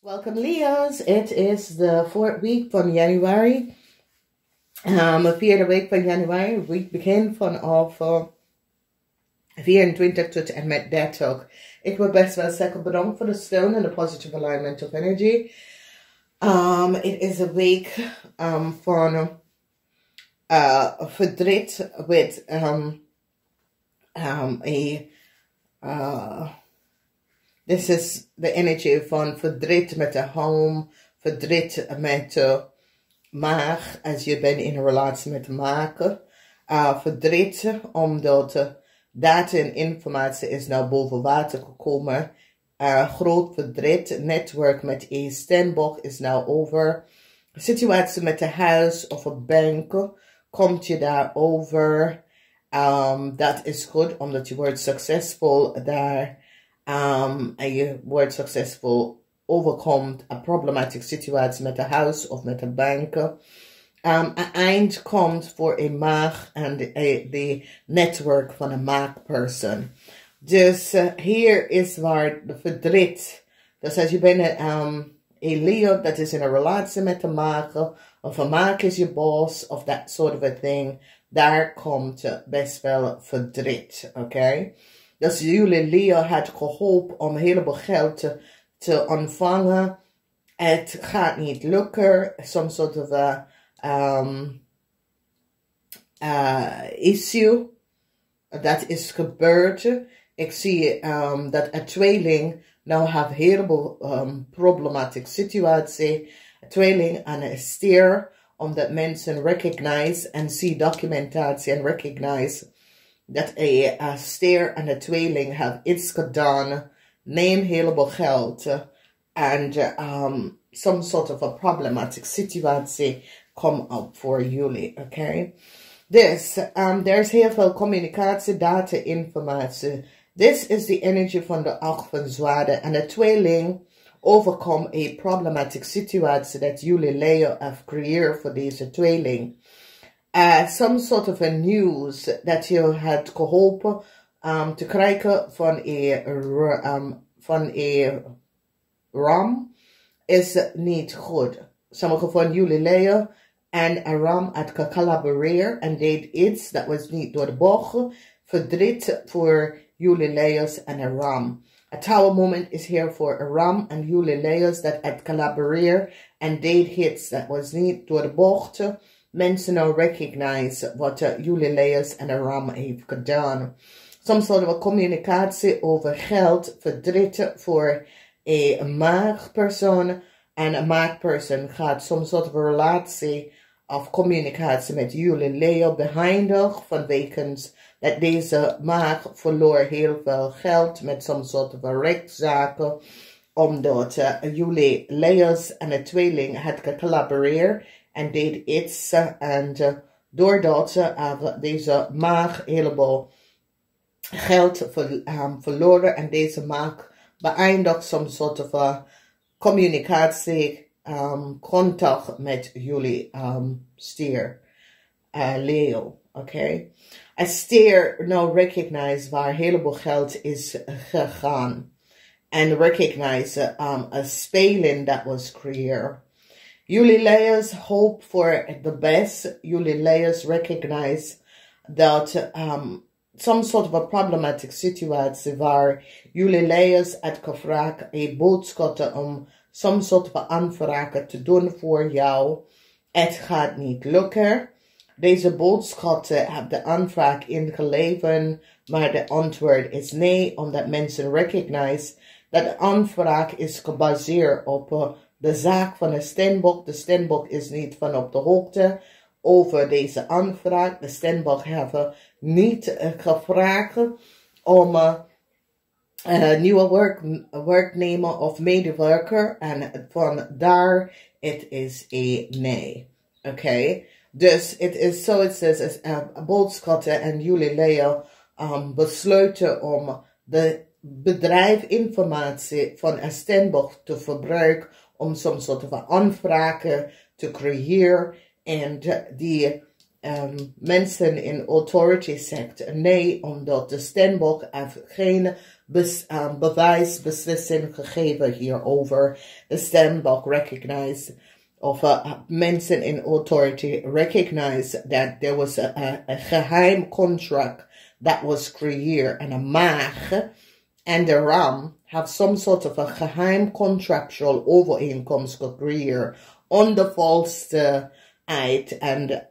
Welcome Leo's. It is the 4th week van januari. Vierde week van januari. Week begin vanaf 24 tot en met 30. Ik wil best wel zeggen bedankt voor de steun en de positive alignment of energy. It is a week van verdriet with this is the energy van verdriet met de home, verdriet met de maag, als je bent in een relatie met de maag. Verdriet omdat data en informatie is nou boven water gekomen. Groot verdriet, netwerk met een steenbok is nou over. Situatie met een huis of een bank, komt je daar over. Dat is goed, omdat je wordt succesvol daar. En je wordt succesvol overkomt een problematische situatie met een huis of met een bank. Een eind komt voor een maag en de netwerk van een maagpersoon. Dus hier is waar de verdriet. Dus als je bent een Leo dat is in een relatie met een maag, of een maag is je boss, of that sort of a thing, daar komt best wel verdriet, oké? Dus jullie Leo had gehoopt om een heleboel geld te ontvangen. Het gaat niet lukken. Some sort of issue. Dat is gebeurd. Ik zie dat een tweeling nou heeft een heleboel problematische situatie. Een tweeling en een stier. Omdat mensen recognize en zien documentatie en recognize dat een stier en een tweeling hebben iets gedaan, neem heleboel geld en some sort of a problematic situatie komt op voor jullie, oké? Dus, er is heel veel communicatie, data, informatie. This is the energy van de 8 van zwaarden en de tweeling overkomt een problematic situatie dat jullie Leo heeft gecreëerd voor deze tweeling. Some sort of a news that you had geholpen te krijgen van een ram is niet goed. Sommige van jullie Leo en een ram had gecollaboreerd en deed iets dat was niet door de bocht. Verdriet voor jullie Leo's en een ram. A tower moment is here voor een ram en jullie Leo's dat had collaboreerd en deed iets dat was niet door de bocht. Mensen nou recognize wat jullie Leo's en een ram heeft gedaan. Some sort of communicatie over geld, verdriet voor een maagpersoon. En een maagpersoon gaat some sort of relatie of communicatie met jullie Leo beëindigen. Vanwege dat deze maag verloor heel veel geld met some sort of rechtszaken. Omdat jullie Leo's en een tweeling had gecollaboreerd. En deed iets en doordat deze maag heleboel geld verloren en deze maag beëindigt some sort of communicatie, contact met jullie stier, Leo, oké? Een stier nou recognize waar heleboel geld is gegaan en recognize a speling that was created. Jullie Leo's hope for the best. Jullie Leo's recognize that some sort of a problematic situatie waar jullie Leo's het gevraagd een boodschap om some sort of aanvragen te doen voor jou. Het gaat niet lukken. Deze boodschap heeft de aanvraag ingeleverd, maar de antwoord is nee, omdat mensen recognize dat de aanvraag is gebaseerd op de zaak van de steenbok. De steenbok is niet van op de hoogte over deze aanvraag. De steenbok hebben niet gevraagd om nieuwe werknemer of medewerker. En vandaar, het is een nee. Oké? Dus het is zo, het is boodschappen en jullie Leo besluiten om de bedrijfinformatie van een steenbok te gebruiken om some sort of aanvragen te creëren en die mensen in authority zegt nee, omdat de steenbok heeft geen bewijs, beslissing gegeven hierover. De stembok recognized, of mensen in authority recognized that there was a geheim contract that was created, and a maag and the ram have some sort of a geheim contractual overeenkomst gecreëerd onder valsheid. En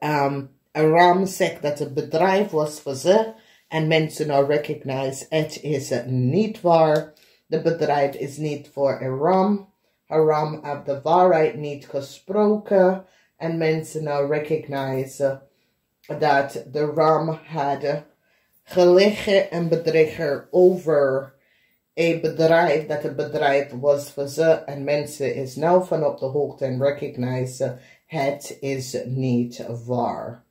a ram zegt dat het bedrijf was voor ze en mensen nou recognize het is niet waar. De bedrijf is niet voor a ram. A ram heeft de waarheid niet gesproken en mensen nou recognize dat de ram had gelegen en bedrieger over een bedrijf, dat het bedrijf was voor ze en mensen is nou van op de hoogte en recognize het is niet waar.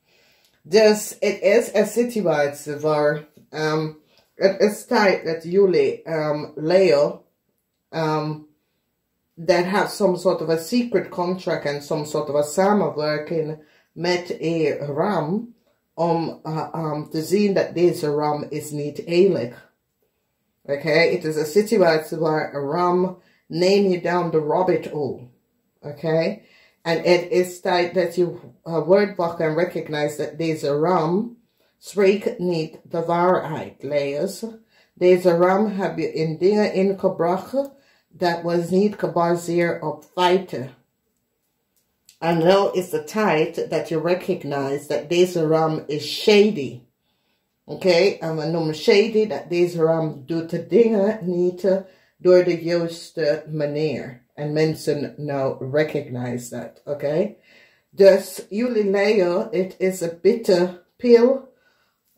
Dus het is een situatie waar het is tijd dat jullie LEEUW that have some sort of a secret contract and some sort of a samenwerking met een ram om te zien dat deze ram is niet eerlijk. Okay, it is a situation where a ram name you down the rabbit hole. Okay, and it is time that you word back and recognize that deze ram spreekt niet de waarheid, lees. Deze ram heb je in dingen ingebracht dat was niet gebaseerd op feiten. And now is the tijd that you recognize that deze ram is shady. Okay, en we noemen shady dat deze ram doet de dingen niet door de juiste manier. En mensen nou recognize that, okay? Dus jullie LEEUW, het is een bitter pil.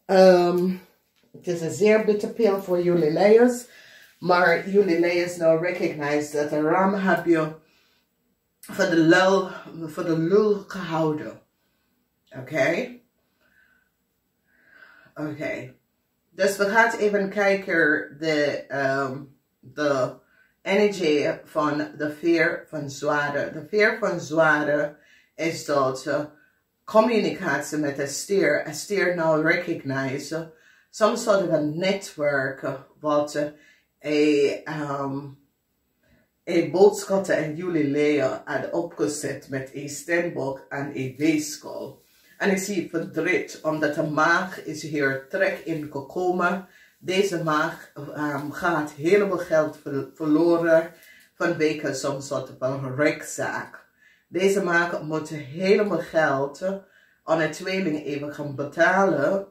Het is een zeer bitter pil voor jullie LEEUW's. Maar jullie LEEUW's nou recognize dat de ram heb je voor de lul gehouden. Oké? Oké. Dus we gaan even kijken de energie van de veer van zwaarden. De veer van zwaarden is dat communicatie met een stier. Een stier nou recognize some sort of a network wat een boodschap en jullie LEEUW had opgezet met een stembok en een weeskal. En ik zie verdriet, omdat de maag is hier trek in gekomen. Deze maag gaat helemaal geld verloren vanwege some soort van rechtszaak. Deze maag moet helemaal geld aan een tweeling even gaan betalen.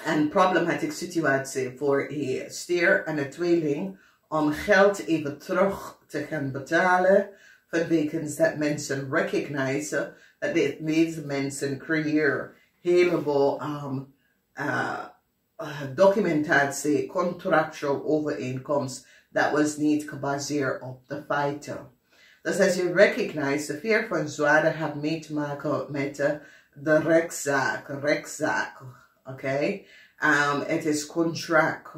Een problematische situatie voor een stier en een tweeling om geld even terug te gaan betalen. Vanwege dat mensen recognize dat deze mensen creëren heleboel documentatie, contractual overeenkomst dat was niet gebaseerd op de feiten. Dus als je recognize, de veer van zwaarden heeft mee te maken met de rechtszaak, oké? Het is contract.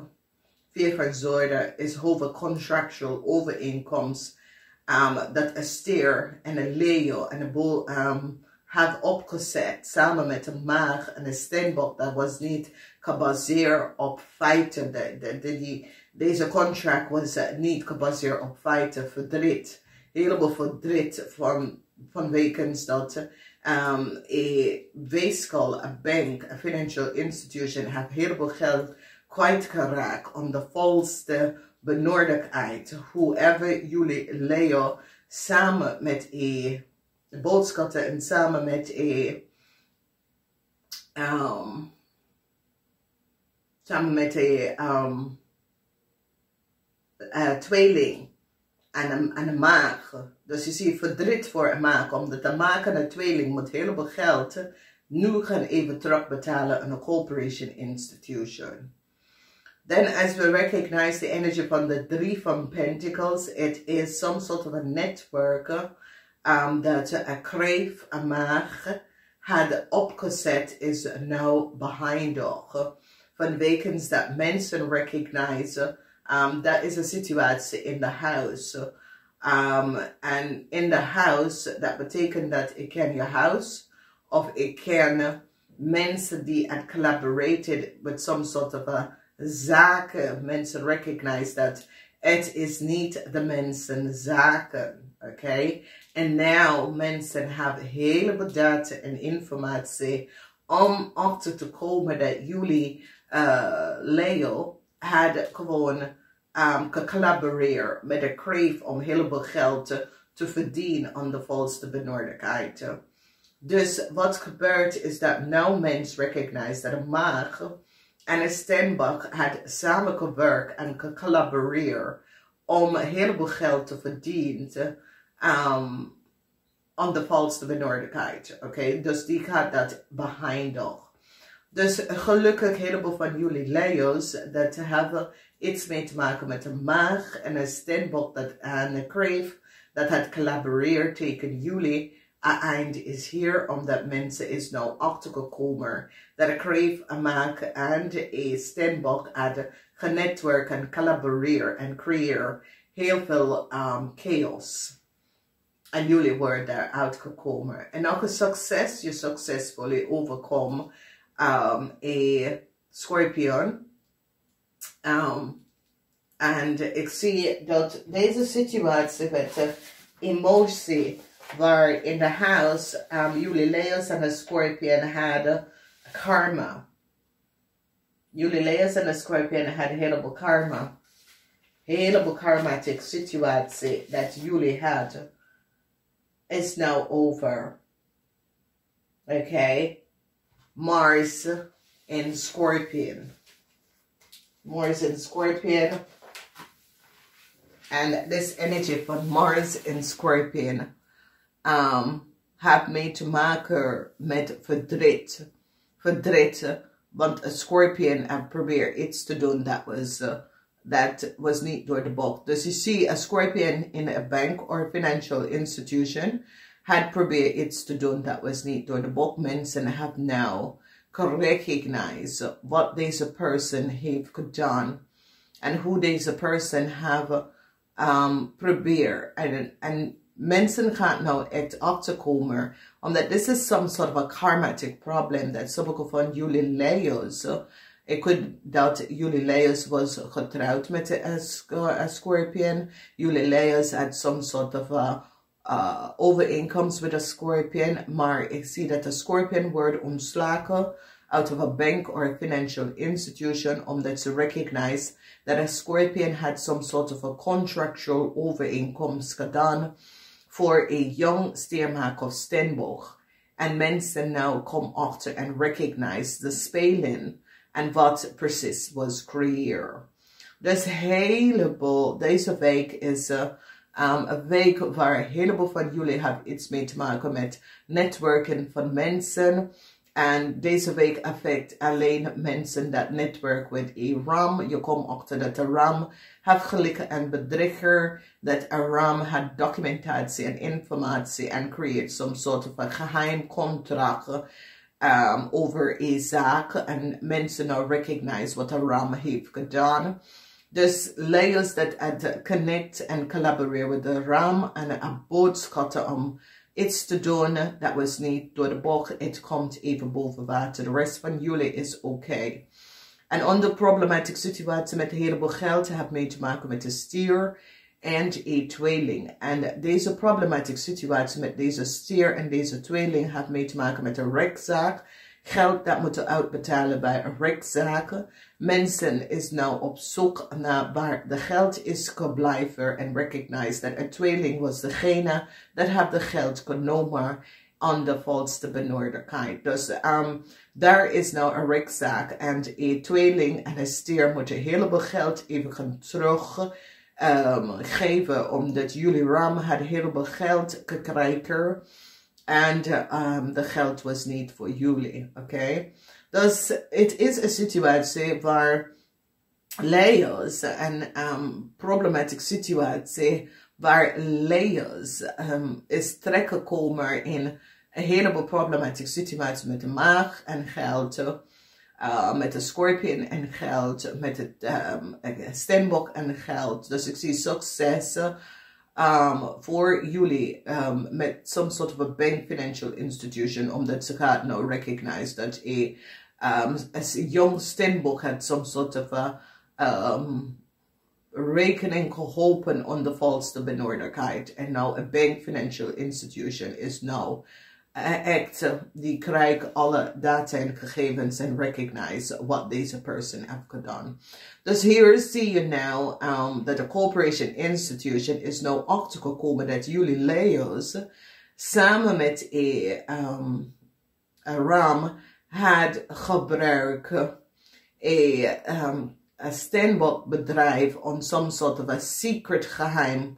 Veer van zwaarden is over contractual overeenkomst. Dat een stier en een LEEUW en een boel have opgezet samen met een maag en een stembok dat was niet gebaseerd op feiten. Deze contract was niet gebaseerd op feiten, verdriet. Helemaal verdriet vanwege dat een weeskal, een bank, een financial institution heeft helemaal geld kwijtgeraakt om de volste benodigdheid. Whoever jullie LEEUW samen met een boodschappen en samen met een tweeling en een maag. Dus je ziet verdriet voor een maag, omdat de maag en een tweeling moet helemaal geld nu gaan even terugbetalen aan een corporation institution. Then as we recognize the energy from the Three from Pentacles, it is some sort of a network that a crave, a maag, had opgezet is now behind her. Vanwege dat mensen recognize that is a situatie in the house. And in the house, dat betekent dat ik ken je house, of ik ken mensen die had collaborated with some sort of a zaken. Mensen recognize dat het is niet de mensen zaken. Oké? En nou, mensen hebben heleboel data en informatie om achter te komen dat jullie, Leo, had gewoon gecollaboreerd met de kreef om heleboel geld te verdienen aan de volste benodigdheid. Dus wat gebeurt is dat nou mensen recognize dat een maag en een steenbok had samengewerkt en gecollaboreerd om heleboel geld te verdienen aan de volste benodigdheid. Oké, dus die gaat dat behind. Dus gelukkig heleboel van jullie Leo's dat hebben iets mee te maken met een maag en een steenbok en een kreef dat had collaboreerd tegen jullie. Het eind is hier omdat mensen is nou achtergekomen dat een kreef, een maag en een steenbok hadden genetwerkt en collaboreerd en creëer heel veel chaos. En jullie worden daar uitgekomen. En ook een succes, je succesvol overkomt een schorpioen. En ik zie dat deze situatie met de emotie waar in de huis jullie Leo's en de schorpioen hadden karma. Jullie Leo's en de schorpioen hadden heleboel karma. Heleboel karmatic situatie dat jullie hadden is now over. Okay. Mars in Scorpion. Mars in Scorpion. And this energy van Mars in Scorpion heeft mee te maken met verdriet. Verdriet, want een Scorpion heeft probeerd iets te doen that was niet door de bocht. Dus je ziet een Scorpion in een bank or financial institution had probeerd iets te doen dat was niet door de bocht. Mensen have now recognized wat deze person heeft gedaan en hoe deze person have probeerd. En mensen gaan nou echt achterkomen, omdat this is some sort of a karmatic problem that sommige van jullie Leo's. Ik weet dat jullie Leo's was getrouwd met een Scorpion. Jullie Leo's had some sort of overeenkomst met een Scorpion. Maar ik zie dat de Scorpion wordt ontslagen out of a bank or a financial institution, omdat ze recognize that a Scorpion had some sort of a contractual overeenkomst gedaan voor een jong stiermaak of steenbok. En mensen nou komen achter en recognize de speling en wat precies was creëerd. Dus heleboel, deze week is een week waar een heleboel van jullie hebben iets mee te maken met netwerken van mensen. En deze week affect alleen mensen dat netwerk met een ram. Je komt achter dat de ram heeft gelikken en bedrieger. Dat een ram had documentatie en informatie en creëert some sort of een geheim contract over een zaak. En mensen nou recognize wat een ram heeft gedaan. Dus Leo's dat connect en collaboreren met de ram en een boodschap om iets te doen, dat was niet door de bocht. Het komt even boven water. De rest van jullie is oké. En onder problematische situatie met een heleboel geld heb mee te maken met de stier en een tweeling. En deze problematische situatie met deze stier en deze tweeling heeft mee te maken met een rechtszaak. Geld dat moeten uitbetalen bij een rechtszaak. Mensen is nou op zoek naar waar de geld is gebleven en recognize dat een tweeling was degene dat heeft de geld genomen aan de volste benodigdheid. Dus daar is nou een rechtszaak en een tweeling en een stier moeten een heleboel geld even gaan terug geven, omdat jullie ram had heleboel geld gekregen. En de geld was niet voor jullie, oké? Dus het is een situatie waar Leo's een problematische situatie waar Leo's is terechtgekomen in een heleboel problematische situaties met de maag en geld, met de Scorpion en geld, met het steenbok en geld. Dus ik zie successen voor jullie met some sort of a bank financial institution, omdat ze gaat nou recognize dat as a young Steenbok had some sort of a rekening geholpen on de valste benoordigheid. En nou een bank financial institution is nou echt, die krijgt alle data en gegevens en recognize what deze person have gedaan. Dus hier zie je nou dat de corporation institution is nou achtergekomen dat jullie LEEUW's samen met een RAM had gebruikt een Steenbok bedrijf on some sort of a secret geheim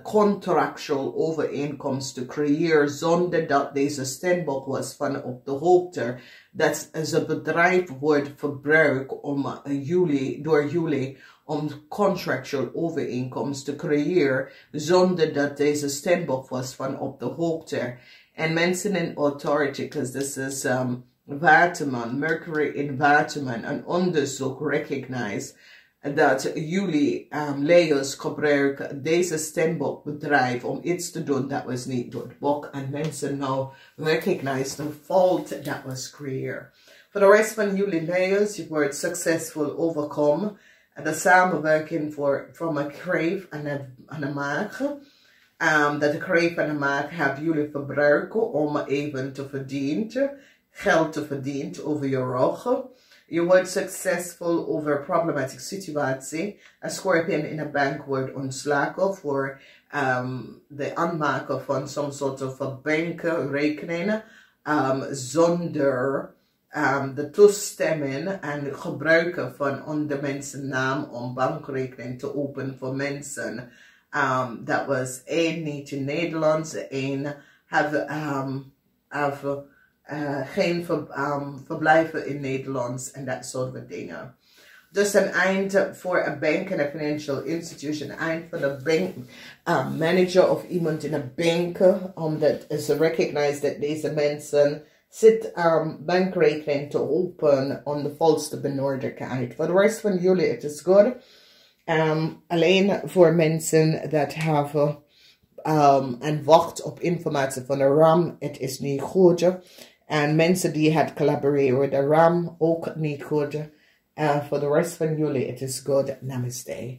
contractual overeenkomst te creëren zonder dat deze Steenbok was van op de hoogte dat zijn bedrijf wordt verbruikt om door jullie om contractual overeenkomst te creëren zonder dat deze Steenbok was van op de hoogte. En mensen in authority, because this is WATERMAN, Mercury in WATERMAN, een onderzoek recognize dat jullie LEEUW's gebruiken deze Steenbok bedrijf om iets te doen dat was niet door het boek. En mensen nou recognize the fault that was creëerd. Voor de rest van jullie LEEUW's, je wordt succesvol overkomen. En de samenwerking van een kreef en een maag. Dat de kreef en de maag hebben jullie verbruiken om even te verdienen. Geld te verdienen over je rug. Je wordt succesvol over een problematische situatie. Een Scorpion in een bank wordt ontslagen voor de aanmaken van some sort of bankrekeningen zonder de toestemming en gebruiken van onder mensen naam om bankrekening te openen voor mensen. Dat was één niet in Nederlands, één geen verblijven in Nederlands en dat soort dingen. Dus een eind voor een bank en een financial institution, een eind voor de bank manager of iemand in een bank, omdat ze recognize dat deze mensen zit bankrekening te openen om de volste benodigdheid. Voor de rest van jullie, het is goed. Alleen voor mensen dat hebben en wacht op informatie van de RAM, het is niet goed. En mensen die het collaboreren met de RAM, ook niet goed. Voor de rest van jullie, het is goed. Namaste.